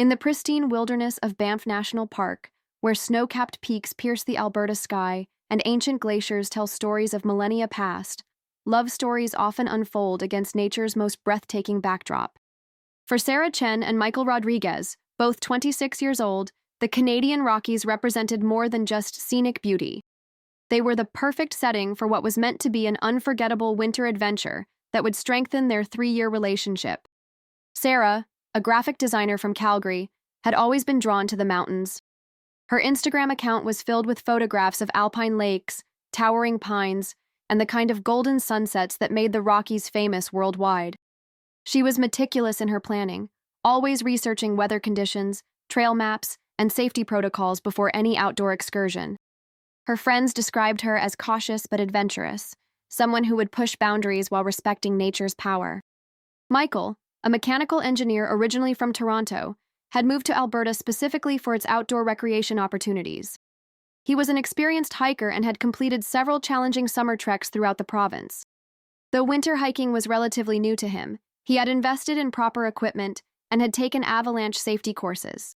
In the pristine wilderness of Banff National Park, where snow-capped peaks pierce the Alberta sky and ancient glaciers tell stories of millennia past, love stories often unfold against nature's most breathtaking backdrop. For Sarah Chen and Michael Rodriguez, both 26 years old, the Canadian Rockies represented more than just scenic beauty. They were the perfect setting for what was meant to be an unforgettable winter adventure that would strengthen their 3-year relationship. Sarah, a graphic designer from Calgary, had always been drawn to the mountains. Her Instagram account was filled with photographs of alpine lakes, towering pines, and the kind of golden sunsets that made the Rockies famous worldwide. She was meticulous in her planning, always researching weather conditions, trail maps, and safety protocols before any outdoor excursion. Her friends described her as cautious but adventurous, someone who would push boundaries while respecting nature's power. Michael, a mechanical engineer originally from Toronto, had moved to Alberta specifically for its outdoor recreation opportunities. He was an experienced hiker and had completed several challenging summer treks throughout the province. Though winter hiking was relatively new to him, he had invested in proper equipment and had taken avalanche safety courses.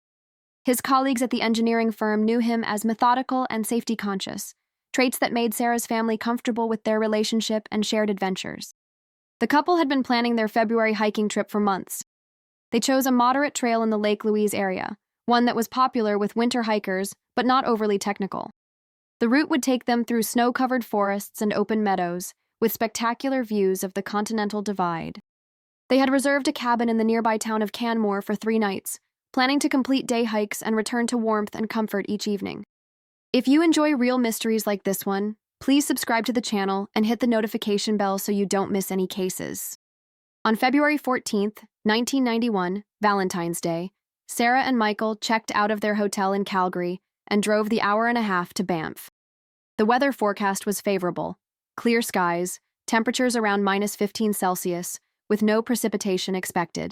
His colleagues at the engineering firm knew him as methodical and safety-conscious, traits that made Sarah's family comfortable with their relationship and shared adventures. The couple had been planning their February hiking trip for months. They chose a moderate trail in the Lake Louise area, one that was popular with winter hikers but not overly technical. The route would take them through snow-covered forests and open meadows, with spectacular views of the Continental Divide. They had reserved a cabin in the nearby town of Canmore for 3 nights, planning to complete day hikes and return to warmth and comfort each evening. If you enjoy real mysteries like this one, please subscribe to the channel and hit the notification bell so you don't miss any cases. On February 14th, 1991, Valentine's Day, Sarah and Michael checked out of their hotel in Calgary and drove the hour and a half to Banff. The weather forecast was favorable: clear skies, temperatures around -15 Celsius, with no precipitation expected.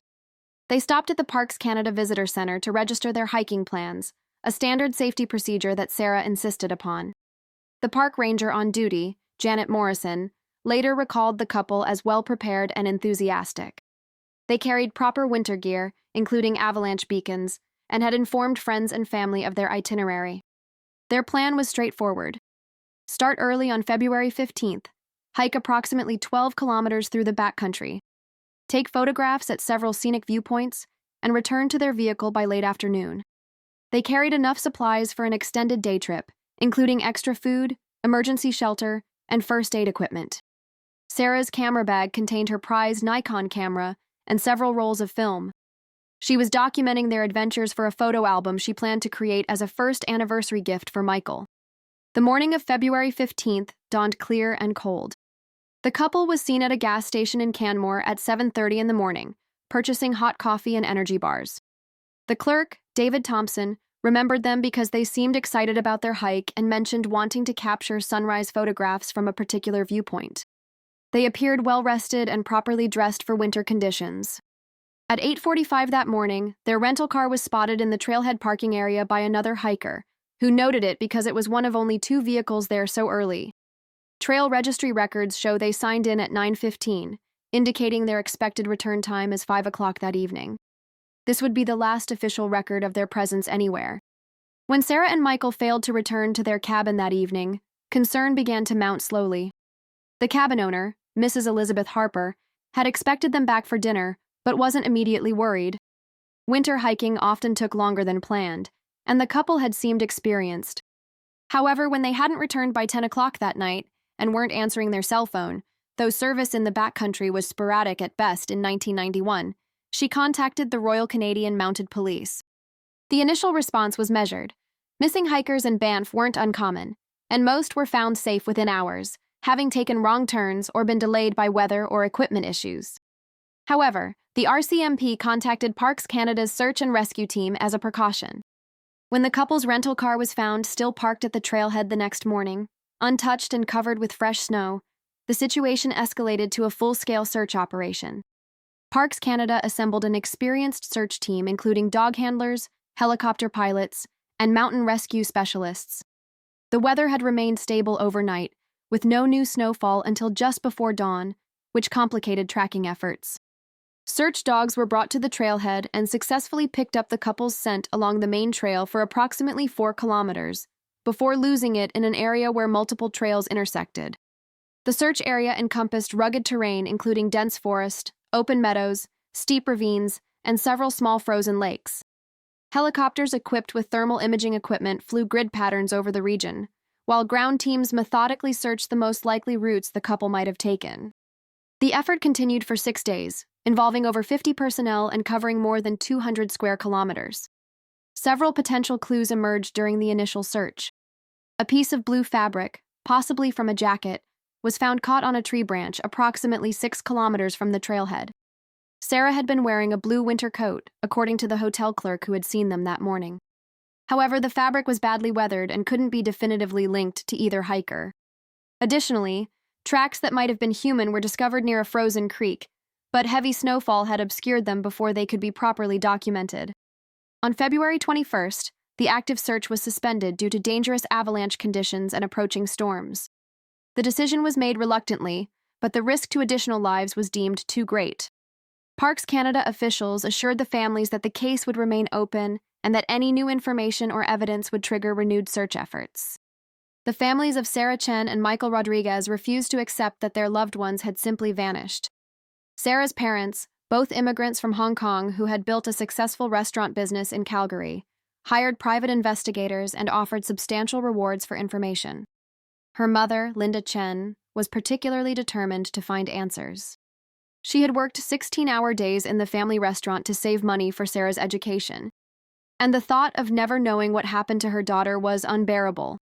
They stopped at the Parks Canada Visitor Centre to register their hiking plans, a standard safety procedure that Sarah insisted upon. The park ranger on duty, Janet Morrison, later recalled the couple as well-prepared and enthusiastic. They carried proper winter gear, including avalanche beacons, and had informed friends and family of their itinerary. Their plan was straightforward. Start early on February 15th, hike approximately 12 kilometers through the backcountry, take photographs at several scenic viewpoints, and return to their vehicle by late afternoon. They carried enough supplies for an extended day trip, including extra food, emergency shelter, and first aid equipment. Sarah's camera bag contained her prized Nikon camera and several rolls of film. She was documenting their adventures for a photo album she planned to create as a first anniversary gift for Michael. The morning of February 15th dawned clear and cold. The couple was seen at a gas station in Canmore at 7:30 in the morning, purchasing hot coffee and energy bars. The clerk, David Thompson, remembered them because they seemed excited about their hike and mentioned wanting to capture sunrise photographs from a particular viewpoint. They appeared well-rested and properly dressed for winter conditions. At 8:45 that morning, their rental car was spotted in the trailhead parking area by another hiker, who noted it because it was one of only 2 vehicles there so early. Trail registry records show they signed in at 9:15, indicating their expected return time as 5 o'clock that evening. This would be the last official record of their presence anywhere. When Sarah and Michael failed to return to their cabin that evening, concern began to mount slowly. The cabin owner, Mrs. Elizabeth Harper, had expected them back for dinner, but wasn't immediately worried. Winter hiking often took longer than planned, and the couple had seemed experienced. However, when they hadn't returned by 10 o'clock that night and weren't answering their cell phone, though service in the backcountry was sporadic at best in 1991, she contacted the Royal Canadian Mounted Police. The initial response was measured. Missing hikers in Banff weren't uncommon, and most were found safe within hours, having taken wrong turns or been delayed by weather or equipment issues. However, the RCMP contacted Parks Canada's search and rescue team as a precaution. When the couple's rental car was found still parked at the trailhead the next morning, untouched and covered with fresh snow, the situation escalated to a full-scale search operation. Parks Canada assembled an experienced search team including dog handlers, helicopter pilots, and mountain rescue specialists. The weather had remained stable overnight, with no new snowfall until just before dawn, which complicated tracking efforts. Search dogs were brought to the trailhead and successfully picked up the couple's scent along the main trail for approximately 4 kilometers, before losing it in an area where multiple trails intersected. The search area encompassed rugged terrain including dense forest, open meadows, steep ravines, and several small frozen lakes. Helicopters equipped with thermal imaging equipment flew grid patterns over the region, while ground teams methodically searched the most likely routes the couple might have taken. The effort continued for 6 days, involving over 50 personnel and covering more than 200 square kilometers. Several potential clues emerged during the initial search. A piece of blue fabric, possibly from a jacket, was found caught on a tree branch approximately 6 kilometers from the trailhead. Sarah had been wearing a blue winter coat, according to the hotel clerk who had seen them that morning. However, the fabric was badly weathered and couldn't be definitively linked to either hiker. Additionally, tracks that might have been human were discovered near a frozen creek, but heavy snowfall had obscured them before they could be properly documented. On February 21st, the active search was suspended due to dangerous avalanche conditions and approaching storms. The decision was made reluctantly, but the risk to additional lives was deemed too great. Parks Canada officials assured the families that the case would remain open and that any new information or evidence would trigger renewed search efforts. The families of Sarah Chen and Michael Rodriguez refused to accept that their loved ones had simply vanished. Sarah's parents, both immigrants from Hong Kong who had built a successful restaurant business in Calgary, hired private investigators and offered substantial rewards for information. Her mother, Linda Chen, was particularly determined to find answers. She had worked 16-hour days in the family restaurant to save money for Sarah's education, and the thought of never knowing what happened to her daughter was unbearable.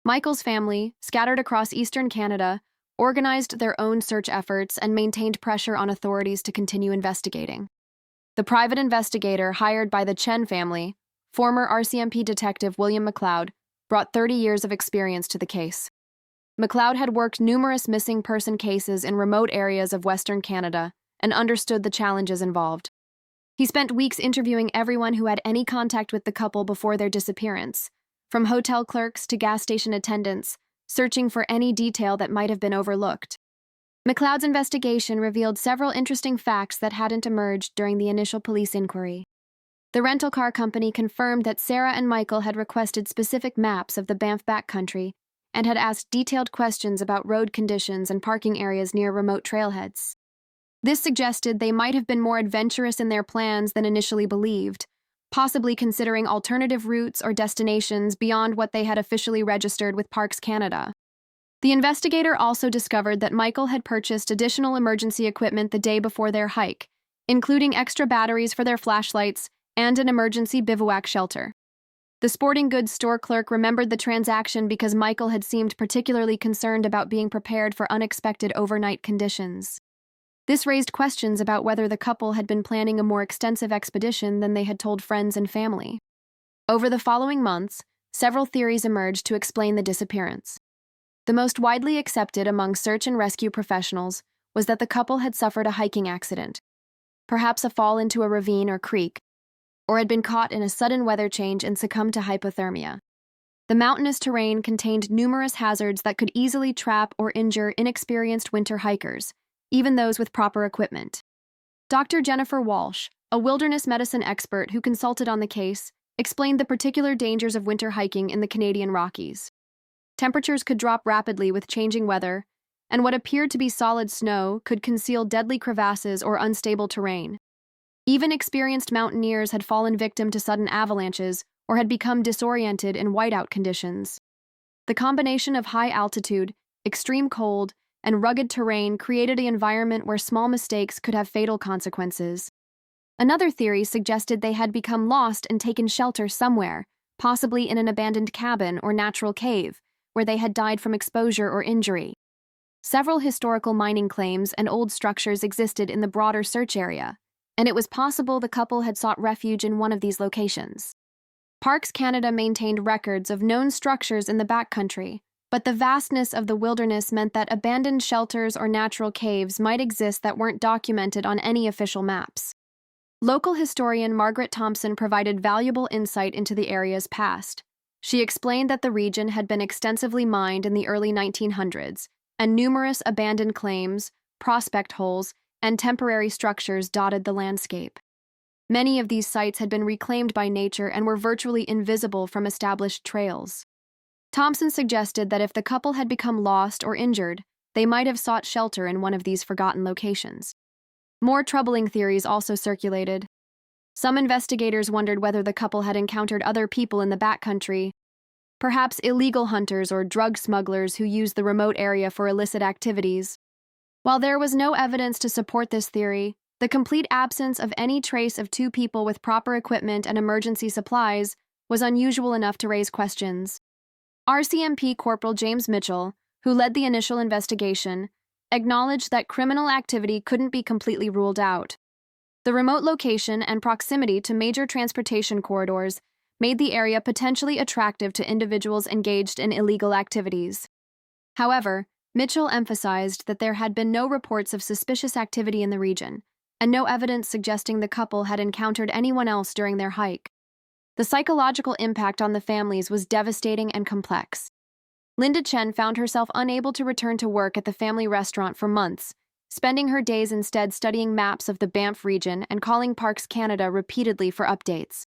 Michael's family, scattered across eastern Canada, organized their own search efforts and maintained pressure on authorities to continue investigating. The private investigator hired by the Chen family, former RCMP detective William McLeod, brought 30 years of experience to the case. McLeod had worked numerous missing person cases in remote areas of Western Canada and understood the challenges involved. He spent weeks interviewing everyone who had any contact with the couple before their disappearance, from hotel clerks to gas station attendants, searching for any detail that might have been overlooked. McLeod's investigation revealed several interesting facts that hadn't emerged during the initial police inquiry. The rental car company confirmed that Sarah and Michael had requested specific maps of the Banff backcountry and had asked detailed questions about road conditions and parking areas near remote trailheads. This suggested they might have been more adventurous in their plans than initially believed, possibly considering alternative routes or destinations beyond what they had officially registered with Parks Canada. The investigator also discovered that Michael had purchased additional emergency equipment the day before their hike, including extra batteries for their flashlights and an emergency bivouac shelter. The sporting goods store clerk remembered the transaction because Michael had seemed particularly concerned about being prepared for unexpected overnight conditions. This raised questions about whether the couple had been planning a more extensive expedition than they had told friends and family. Over the following months, several theories emerged to explain the disappearance. The most widely accepted among search and rescue professionals was that the couple had suffered a hiking accident, perhaps a fall into a ravine or creek, or had been caught in a sudden weather change and succumbed to hypothermia. The mountainous terrain contained numerous hazards that could easily trap or injure inexperienced winter hikers, even those with proper equipment. Dr. Jennifer Walsh, a wilderness medicine expert who consulted on the case, explained the particular dangers of winter hiking in the Canadian Rockies. Temperatures could drop rapidly with changing weather, and what appeared to be solid snow could conceal deadly crevasses or unstable terrain. Even experienced mountaineers had fallen victim to sudden avalanches or had become disoriented in whiteout conditions. The combination of high altitude, extreme cold, and rugged terrain created an environment where small mistakes could have fatal consequences. Another theory suggested they had become lost and taken shelter somewhere, possibly in an abandoned cabin or natural cave, where they had died from exposure or injury. Several historical mining claims and old structures existed in the broader search area, and it was possible the couple had sought refuge in one of these locations. Parks Canada maintained records of known structures in the backcountry, but the vastness of the wilderness meant that abandoned shelters or natural caves might exist that weren't documented on any official maps. Local historian Margaret Thompson provided valuable insight into the area's past. She explained that the region had been extensively mined in the early 1900s, and numerous abandoned claims, prospect holes, and temporary structures dotted the landscape. Many of these sites had been reclaimed by nature and were virtually invisible from established trails. Thompson suggested that if the couple had become lost or injured, they might have sought shelter in one of these forgotten locations. More troubling theories also circulated. Some investigators wondered whether the couple had encountered other people in the backcountry, perhaps illegal hunters or drug smugglers who used the remote area for illicit activities. While there was no evidence to support this theory, the complete absence of any trace of two people with proper equipment and emergency supplies was unusual enough to raise questions. RCMP Corporal James Mitchell, who led the initial investigation, acknowledged that criminal activity couldn't be completely ruled out. The remote location and proximity to major transportation corridors made the area potentially attractive to individuals engaged in illegal activities. However, Mitchell emphasized that there had been no reports of suspicious activity in the region, and no evidence suggesting the couple had encountered anyone else during their hike. The psychological impact on the families was devastating and complex. Linda Chen found herself unable to return to work at the family restaurant for months, spending her days instead studying maps of the Banff region and calling Parks Canada repeatedly for updates.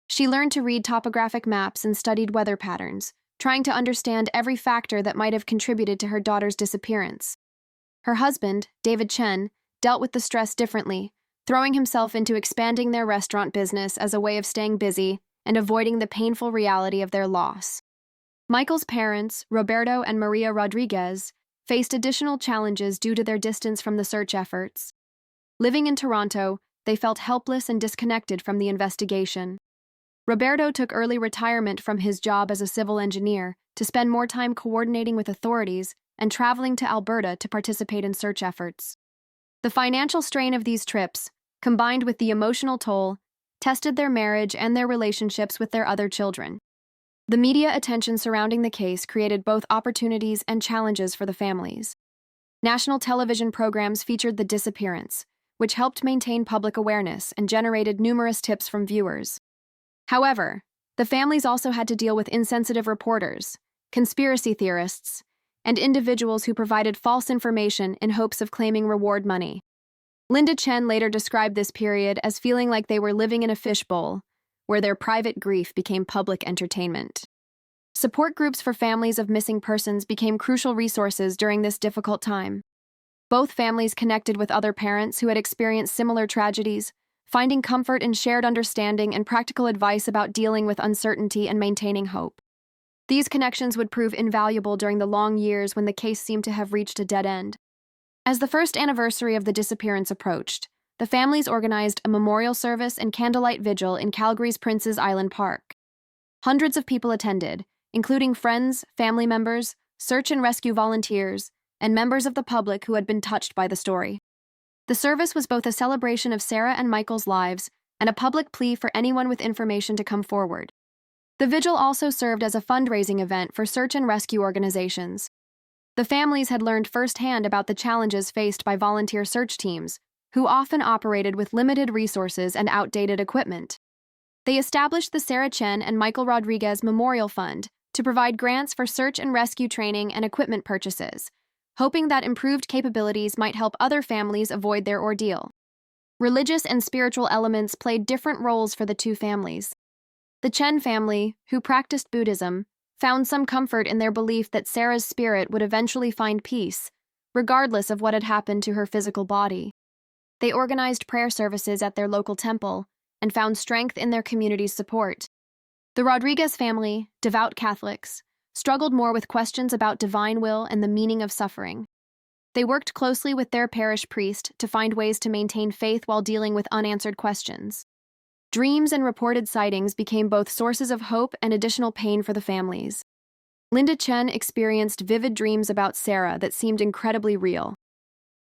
She learned to read topographic maps and studied weather patterns, trying to understand every factor that might have contributed to her daughter's disappearance. Her husband, David Chen, dealt with the stress differently, throwing himself into expanding their restaurant business as a way of staying busy and avoiding the painful reality of their loss. Michael's parents, Roberto and Maria Rodriguez, faced additional challenges due to their distance from the search efforts. Living in Toronto, they felt helpless and disconnected from the investigation. Roberto took early retirement from his job as a civil engineer to spend more time coordinating with authorities and traveling to Alberta to participate in search efforts. The financial strain of these trips, combined with the emotional toll, tested their marriage and their relationships with their other children. The media attention surrounding the case created both opportunities and challenges for the families. National television programs featured the disappearance, which helped maintain public awareness and generated numerous tips from viewers. However, the families also had to deal with insensitive reporters, conspiracy theorists, and individuals who provided false information in hopes of claiming reward money. Linda Chen later described this period as feeling like they were living in a fishbowl, where their private grief became public entertainment. Support groups for families of missing persons became crucial resources during this difficult time. Both families connected with other parents who had experienced similar tragedies, finding comfort in shared understanding and practical advice about dealing with uncertainty and maintaining hope. These connections would prove invaluable during the long years when the case seemed to have reached a dead end. As the first anniversary of the disappearance approached, the families organized a memorial service and candlelight vigil in Calgary's Prince's Island Park. Hundreds of people attended, including friends, family members, search and rescue volunteers, and members of the public who had been touched by the story. The service was both a celebration of Sarah and Michael's lives and a public plea for anyone with information to come forward. The vigil also served as a fundraising event for search and rescue organizations. The families had learned firsthand about the challenges faced by volunteer search teams, who often operated with limited resources and outdated equipment. They established the Sarah Chen and Michael Rodriguez Memorial Fund to provide grants for search and rescue training and equipment purchases, hoping that improved capabilities might help other families avoid their ordeal. Religious and spiritual elements played different roles for the two families. The Chen family, who practiced Buddhism, found some comfort in their belief that Sarah's spirit would eventually find peace, regardless of what had happened to her physical body. They organized prayer services at their local temple and found strength in their community's support. The Rodriguez family, devout Catholics, struggled more with questions about divine will and the meaning of suffering. They worked closely with their parish priest to find ways to maintain faith while dealing with unanswered questions. Dreams and reported sightings became both sources of hope and additional pain for the families. Linda Chen experienced vivid dreams about Sarah that seemed incredibly real,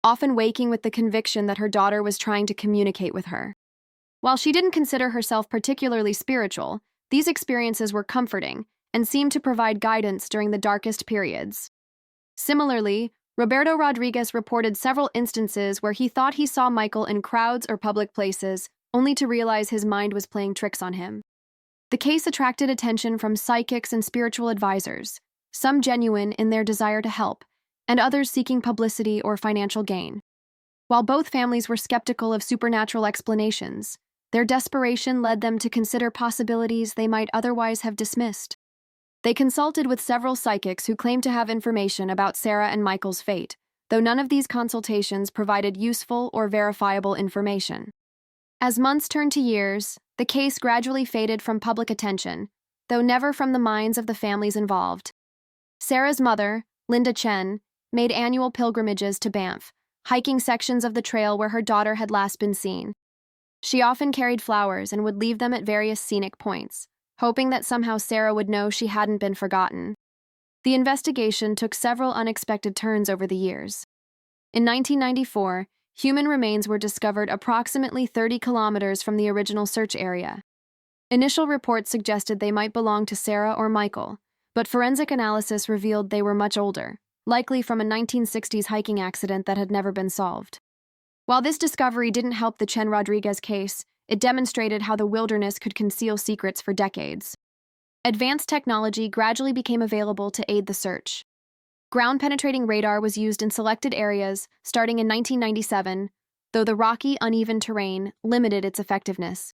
often waking with the conviction that her daughter was trying to communicate with her. While she didn't consider herself particularly spiritual, these experiences were comforting and seemed to provide guidance during the darkest periods. Similarly, Roberto Rodriguez reported several instances where he thought he saw Michael in crowds or public places, only to realize his mind was playing tricks on him. The case attracted attention from psychics and spiritual advisors, some genuine in their desire to help, and others seeking publicity or financial gain. While both families were skeptical of supernatural explanations, their desperation led them to consider possibilities they might otherwise have dismissed. They consulted with several psychics who claimed to have information about Sarah and Michael's fate, though none of these consultations provided useful or verifiable information. As months turned to years, the case gradually faded from public attention, though never from the minds of the families involved. Sarah's mother, Linda Chen, made annual pilgrimages to Banff, hiking sections of the trail where her daughter had last been seen. She often carried flowers and would leave them at various scenic points, hoping that somehow Sarah would know she hadn't been forgotten. The investigation took several unexpected turns over the years. In 1994, human remains were discovered approximately 30 kilometers from the original search area. Initial reports suggested they might belong to Sarah or Michael, but forensic analysis revealed they were much older, likely from a 1960s hiking accident that had never been solved. While this discovery didn't help the Chen Rodriguez case, it demonstrated how the wilderness could conceal secrets for decades. Advanced technology gradually became available to aid the search. Ground-penetrating radar was used in selected areas starting in 1997, though the rocky, uneven terrain limited its effectiveness.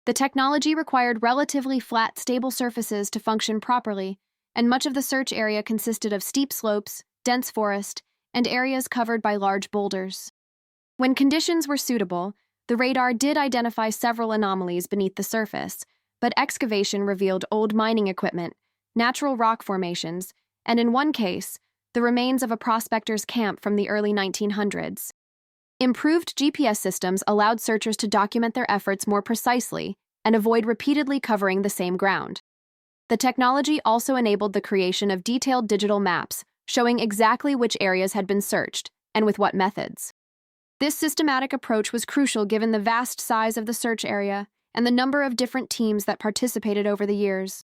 The technology required relatively flat, stable surfaces to function properly, and much of the search area consisted of steep slopes, dense forest, and areas covered by large boulders. When conditions were suitable, the radar did identify several anomalies beneath the surface, but excavation revealed old mining equipment, natural rock formations, and in one case, the remains of a prospector's camp from the early 1900s. Improved GPS systems allowed searchers to document their efforts more precisely and avoid repeatedly covering the same ground. The technology also enabled the creation of detailed digital maps showing exactly which areas had been searched and with what methods. This systematic approach was crucial given the vast size of the search area and the number of different teams that participated over the years.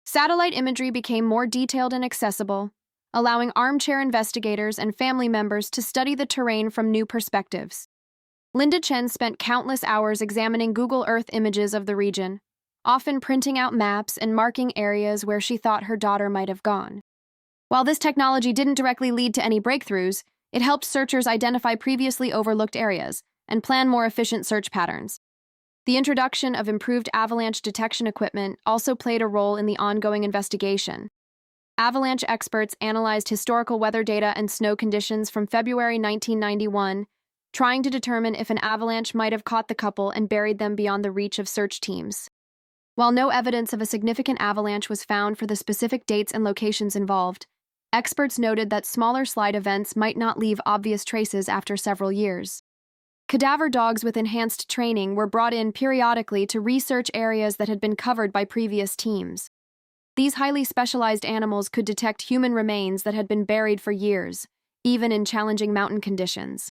Satellite imagery became more detailed and accessible, allowing armchair investigators and family members to study the terrain from new perspectives. Linda Chen spent countless hours examining Google Earth images of the region, often printing out maps and marking areas where she thought her daughter might have gone. While this technology didn't directly lead to any breakthroughs, it helped searchers identify previously overlooked areas and plan more efficient search patterns. The introduction of improved avalanche detection equipment also played a role in the ongoing investigation. Avalanche experts analyzed historical weather data and snow conditions from February 1991, trying to determine if an avalanche might have caught the couple and buried them beyond the reach of search teams. While no evidence of a significant avalanche was found for the specific dates and locations involved, experts noted that smaller slide events might not leave obvious traces after several years. Cadaver dogs with enhanced training were brought in periodically to research areas that had been covered by previous teams. These highly specialized animals could detect human remains that had been buried for years, even in challenging mountain conditions.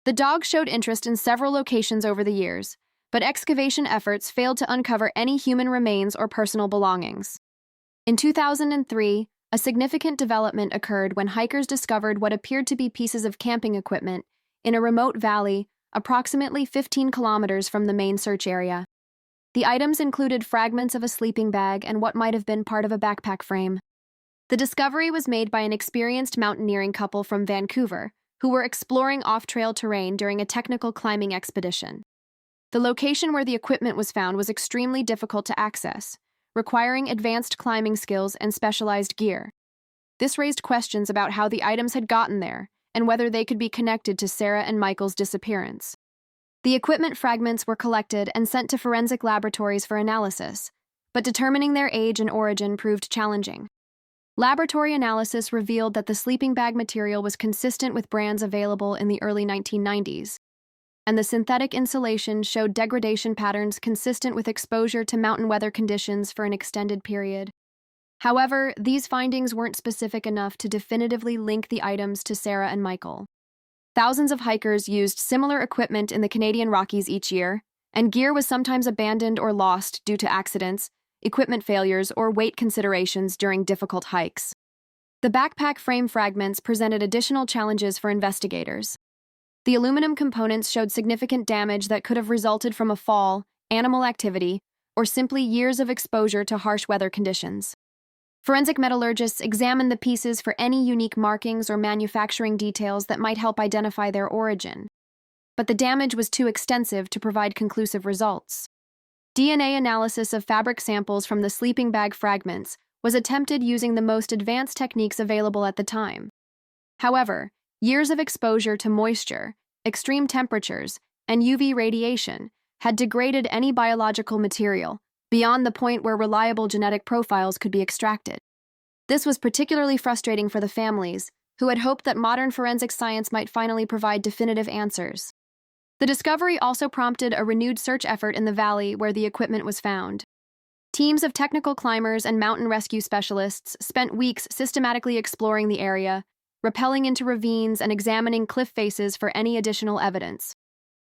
The dogs showed interest in several locations over the years, but excavation efforts failed to uncover any human remains or personal belongings. In 2003, a significant development occurred when hikers discovered what appeared to be pieces of camping equipment in a remote valley approximately 15 kilometers from the main search area. The items included fragments of a sleeping bag and what might have been part of a backpack frame. The discovery was made by an experienced mountaineering couple from Vancouver who were exploring off-trail terrain during a technical climbing expedition. The location where the equipment was found was extremely difficult to access, requiring advanced climbing skills and specialized gear. This raised questions about how the items had gotten there and whether they could be connected to Sarah and Michael's disappearance. The equipment fragments were collected and sent to forensic laboratories for analysis, but determining their age and origin proved challenging. Laboratory analysis revealed that the sleeping bag material was consistent with brands available in the early 1990s, and the synthetic insulation showed degradation patterns consistent with exposure to mountain weather conditions for an extended period. However, these findings weren't specific enough to definitively link the items to Sarah and Michael. Thousands of hikers used similar equipment in the Canadian Rockies each year, and gear was sometimes abandoned or lost due to accidents, equipment failures, or weight considerations during difficult hikes. The backpack frame fragments presented additional challenges for investigators. The aluminum components showed significant damage that could have resulted from a fall, animal activity, or simply years of exposure to harsh weather conditions. Forensic metallurgists examined the pieces for any unique markings or manufacturing details that might help identify their origin. but the damage was too extensive to provide conclusive results. DNA analysis of fabric samples from the sleeping bag fragments was attempted using the most advanced techniques available at the time. However, years of exposure to moisture, extreme temperatures, and UV radiation had degraded any biological material beyond the point where reliable genetic profiles could be extracted. This was particularly frustrating for the families, who had hoped that modern forensic science might finally provide definitive answers. The discovery also prompted a renewed search effort in the valley where the equipment was found. Teams of technical climbers and mountain rescue specialists spent weeks systematically exploring the area, rappelling into ravines and examining cliff faces for any additional evidence.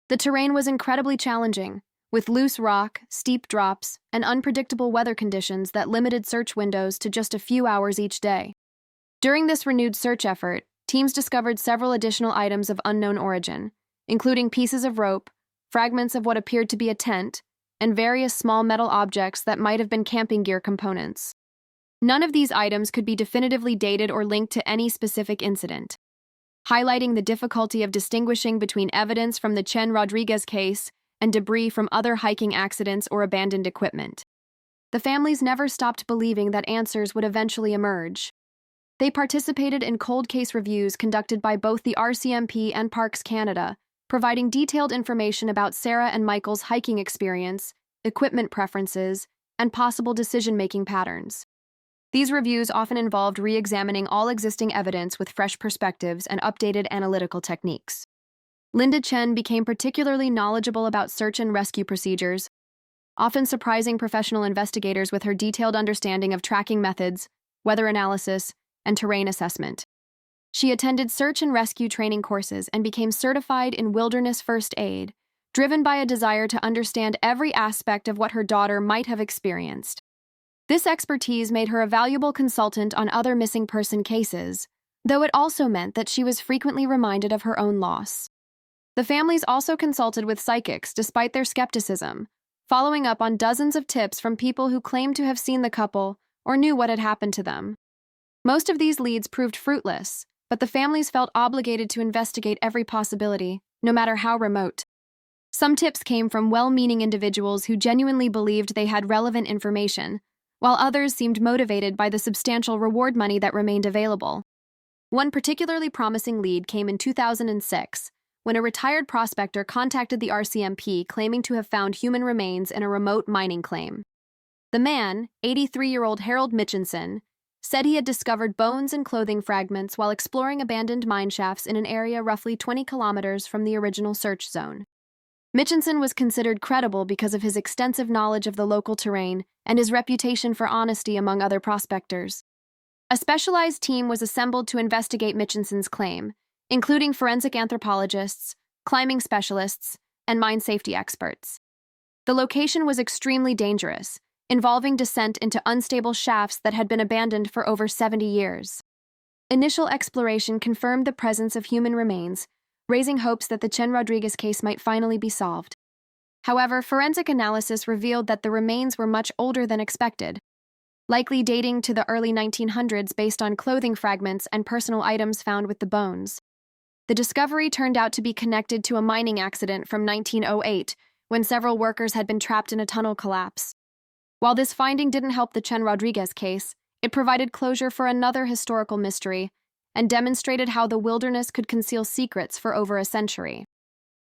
The terrain was incredibly challenging, with loose rock, steep drops, and unpredictable weather conditions that limited search windows to just a few hours each day. During this renewed search effort, teams discovered several additional items of unknown origin, including pieces of rope, fragments of what appeared to be a tent, and various small metal objects that might have been camping gear components. None of these items could be definitively dated or linked to any specific incident, highlighting the difficulty of distinguishing between evidence from the Chen Rodriguez case and debris from other hiking accidents or abandoned equipment. The families never stopped believing that answers would eventually emerge. They participated in cold case reviews conducted by both the RCMP and Parks Canada, providing detailed information about Sarah and Michael's hiking experience, equipment preferences, and possible decision-making patterns. These reviews often involved re-examining all existing evidence with fresh perspectives and updated analytical techniques. Linda Chen became particularly knowledgeable about search and rescue procedures, often surprising professional investigators with her detailed understanding of tracking methods, weather analysis, and terrain assessment. She attended search and rescue training courses and became certified in wilderness first aid, driven by a desire to understand every aspect of what her daughter might have experienced. This expertise made her a valuable consultant on other missing person cases, though it also meant that she was frequently reminded of her own loss. The families also consulted with psychics despite their skepticism, following up on dozens of tips from people who claimed to have seen the couple or knew what had happened to them. Most of these leads proved fruitless, but the families felt obligated to investigate every possibility, no matter how remote. Some tips came from well-meaning individuals who genuinely believed they had relevant information, while others seemed motivated by the substantial reward money that remained available. One particularly promising lead came in 2006, when a retired prospector contacted the RCMP claiming to have found human remains in a remote mining claim. The man, 83-year-old Harold Mitchinson, said he had discovered bones and clothing fragments while exploring abandoned mine shafts in an area roughly 20 kilometers from the original search zone. Mitchinson was considered credible because of his extensive knowledge of the local terrain and his reputation for honesty among other prospectors. A specialized team was assembled to investigate Mitchinson's claim, including forensic anthropologists, climbing specialists, and mine safety experts. The location was extremely dangerous, involving descent into unstable shafts that had been abandoned for over 70 years. Initial exploration confirmed the presence of human remains, raising hopes that the Chen Rodriguez case might finally be solved. However, forensic analysis revealed that the remains were much older than expected, likely dating to the early 1900s based on clothing fragments and personal items found with the bones. The discovery turned out to be connected to a mining accident from 1908, when several workers had been trapped in a tunnel collapse. While this finding didn't help the Chen Rodriguez case, it provided closure for another historical mystery and demonstrated how the wilderness could conceal secrets for over a century.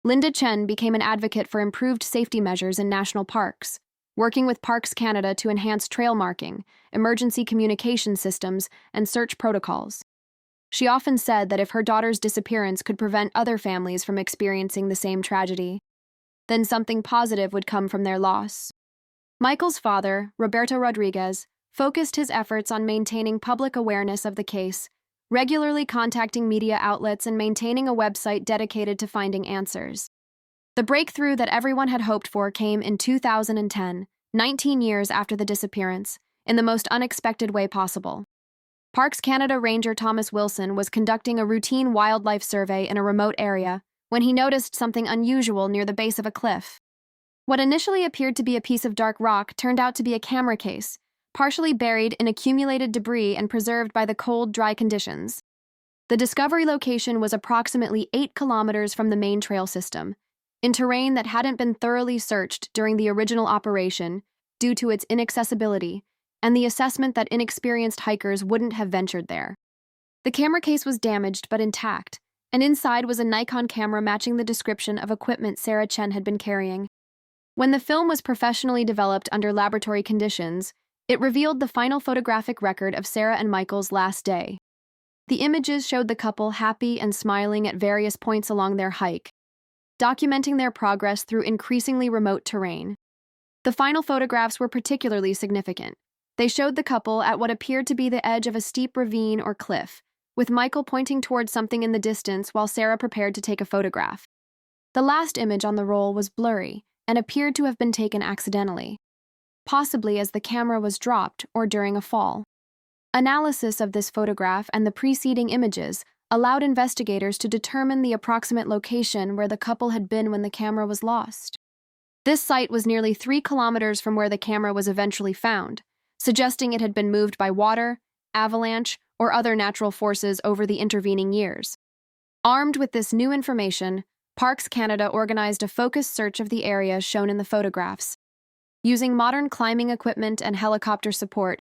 Linda Chen became an advocate for improved safety measures in national parks, working with Parks Canada to enhance trail marking, emergency communication systems, and search protocols. She often said that if her daughter's disappearance could prevent other families from experiencing the same tragedy, then something positive would come from their loss. Michael's father, Roberto Rodriguez, focused his efforts on maintaining public awareness of the case, regularly contacting media outlets and maintaining a website dedicated to finding answers. The breakthrough that everyone had hoped for came in 2010, 19 years after the disappearance, in the most unexpected way possible. Parks Canada Ranger Thomas Wilson was conducting a routine wildlife survey in a remote area when he noticed something unusual near the base of a cliff. What initially appeared to be a piece of dark rock turned out to be a camera case, partially buried in accumulated debris and preserved by the cold, dry conditions. The discovery location was approximately 8 kilometers from the main trail system, in terrain that hadn't been thoroughly searched during the original operation due to its inaccessibility and the assessment that inexperienced hikers wouldn't have ventured there. The camera case was damaged but intact, and inside was a Nikon camera matching the description of equipment Sarah Chen had been carrying. When the film was professionally developed under laboratory conditions, it revealed the final photographic record of Sarah and Michael's last day. The images showed the couple happy and smiling at various points along their hike, documenting their progress through increasingly remote terrain. The final photographs were particularly significant. They showed the couple at what appeared to be the edge of a steep ravine or cliff, with Michael pointing towards something in the distance while Sarah prepared to take a photograph. The last image on the roll was blurry and appeared to have been taken accidentally, possibly as the camera was dropped or during a fall. Analysis of this photograph and the preceding images allowed investigators to determine the approximate location where the couple had been when the camera was lost. This site was nearly 3 kilometers from where the camera was eventually found, suggesting it had been moved by water, avalanche, or other natural forces over the intervening years. Armed with this new information, Parks Canada organized a focused search of the area shown in the photographs. Using modern climbing equipment and helicopter support,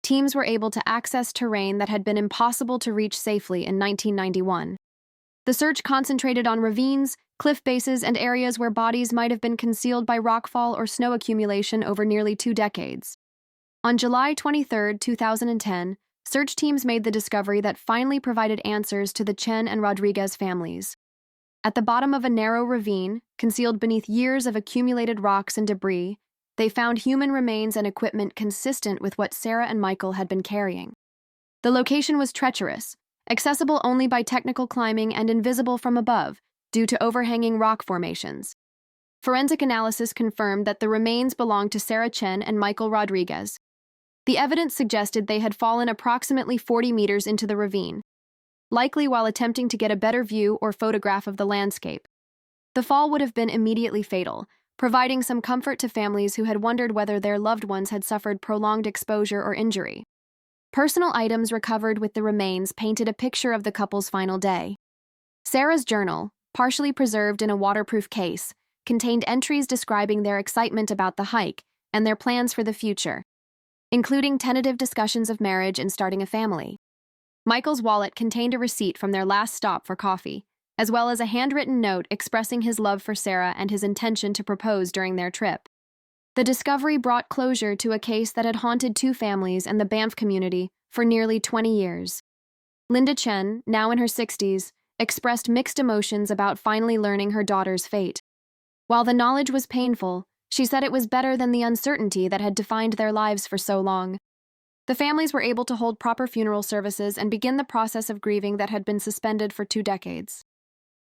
teams were able to access terrain that had been impossible to reach safely in 1991. The search concentrated on ravines, cliff bases, and areas where bodies might have been concealed by rockfall or snow accumulation over nearly 2 decades. On July 23, 2010, search teams made the discovery that finally provided answers to the Chen and Rodriguez families. At the bottom of a narrow ravine, concealed beneath years of accumulated rocks and debris, they found human remains and equipment consistent with what Sarah and Michael had been carrying. The location was treacherous, accessible only by technical climbing and invisible from above due to overhanging rock formations. Forensic analysis confirmed that the remains belonged to Sarah Chen and Michael Rodriguez. The evidence suggested they had fallen approximately 40 meters into the ravine, likely while attempting to get a better view or photograph of the landscape. The fall would have been immediately fatal, providing some comfort to families who had wondered whether their loved ones had suffered prolonged exposure or injury. Personal items recovered with the remains painted a picture of the couple's final day. Sarah's journal, partially preserved in a waterproof case, contained entries describing their excitement about the hike and their plans for the future, including tentative discussions of marriage and starting a family. Michael's wallet contained a receipt from their last stop for coffee, as well as a handwritten note expressing his love for Sarah and his intention to propose during their trip. The discovery brought closure to a case that had haunted 2 families and the Banff community for nearly 20 years. Linda Chen, now in her 60s, expressed mixed emotions about finally learning her daughter's fate. While the knowledge was painful, she said it was better than the uncertainty that had defined their lives for so long. The families were able to hold proper funeral services and begin the process of grieving that had been suspended for 2 decades.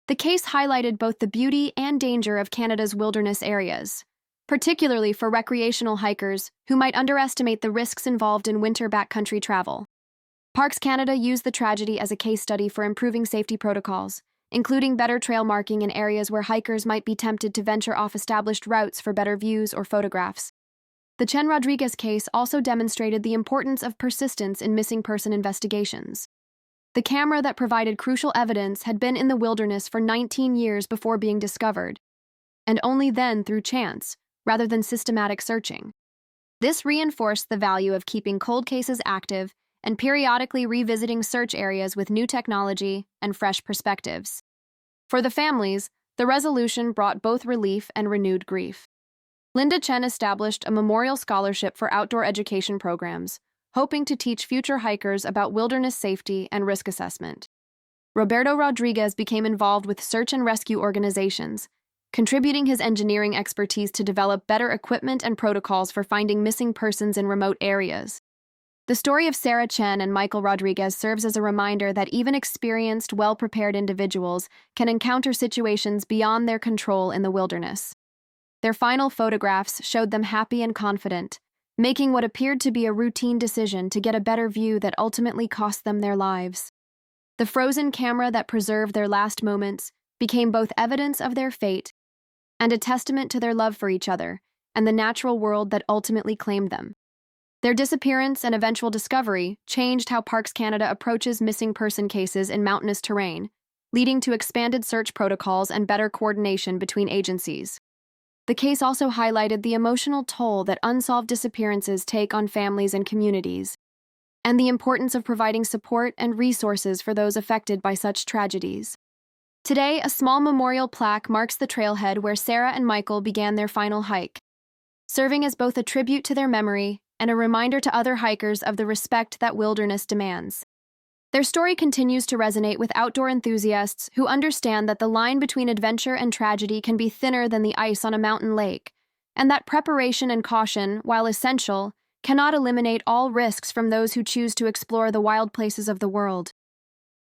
The case highlighted both the beauty and danger of Canada's wilderness areas, particularly for recreational hikers who might underestimate the risks involved in winter backcountry travel. Parks Canada used the tragedy as a case study for improving safety protocols, including better trail marking in areas where hikers might be tempted to venture off established routes for better views or photographs. The Chen Rodriguez case also demonstrated the importance of persistence in missing person investigations. The camera that provided crucial evidence had been in the wilderness for 19 years before being discovered, and only then through chance, rather than systematic searching. This reinforced the value of keeping cold cases active and periodically revisiting search areas with new technology and fresh perspectives. For the families, the resolution brought both relief and renewed grief. Linda Chen established a memorial scholarship for outdoor education programs, hoping to teach future hikers about wilderness safety and risk assessment. Roberto Rodriguez became involved with search and rescue organizations, contributing his engineering expertise to develop better equipment and protocols for finding missing persons in remote areas. The story of Sarah Chen and Michael Rodriguez serves as a reminder that even experienced, well-prepared individuals can encounter situations beyond their control in the wilderness. Their final photographs showed them happy and confident, making what appeared to be a routine decision to get a better view that ultimately cost them their lives. The frozen camera that preserved their last moments became both evidence of their fate and a testament to their love for each other and the natural world that ultimately claimed them. Their disappearance and eventual discovery changed how Parks Canada approaches missing person cases in mountainous terrain, leading to expanded search protocols and better coordination between agencies. The case also highlighted the emotional toll that unsolved disappearances take on families and communities, and the importance of providing support and resources for those affected by such tragedies. Today, a small memorial plaque marks the trailhead where Sarah and Michael began their final hike, serving as both a tribute to their memory and a reminder to other hikers of the respect that wilderness demands. Their story continues to resonate with outdoor enthusiasts who understand that the line between adventure and tragedy can be thinner than the ice on a mountain lake, and that preparation and caution, while essential, cannot eliminate all risks from those who choose to explore the wild places of the world.